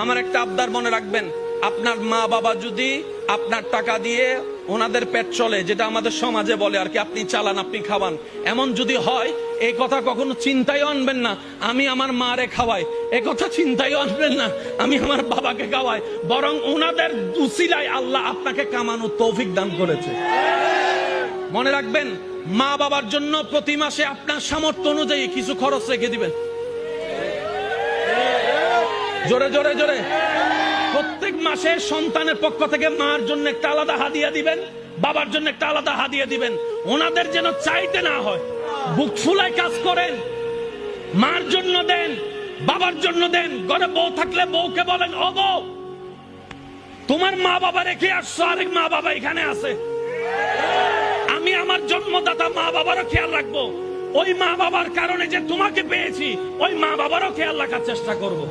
আমার একটা আবদার মনে রাখবেন, আপনার মা বাবা যদি আপনার টাকা দিয়ে ওনাদের পেট চলে, যেটা আমাদের সমাজে বলে আর কি, আপনি চালান আপনি খাওয়ান, এমন যদি হয় এই কথা কখনো চিন্তায় আনবেন না আমি আমার মারে খাওয়াই, এই কথা চিন্তায় আনবেন না আমি আমার বাবাকে খাওয়াই, বরং ওনাদের উসিলায় আল্লাহ আপনাকে কামানোর তৌফিক দান করেছে। মনে রাখবেন, মা বাবার জন্য প্রতি মাসে আপনার সামর্থ্য অনুযায়ী কিছু খরচ রেখে দিবেন। জোরে জোরে জোরে। প্রত্যেক মাসে সন্তানের পক্ষ থেকে মার জন্য একটা আলাদা হাদিয়া দিবেন, বাবার জন্য একটা আলাদা হাদিয়া দিবেন। ওনাদের যেন চাইতে না হয়, বুক ফুলায় কাজ করেন। মার জন্য দেন, বাবার জন্য দেন। ঘরে বউ থাকলে বউকে বলেন, ও বউ, তোমার মা বাবা রেখে আসছো, আরেক মা বাবা এখানে আছে, আমি আমার জন্মদাতা মা বাবারও খেয়াল রাখবো। ওই মা বাবার কারণে যে তোমাকে পেয়েছি, ওই মা বাবারও খেয়াল রাখার চেষ্টা করবো।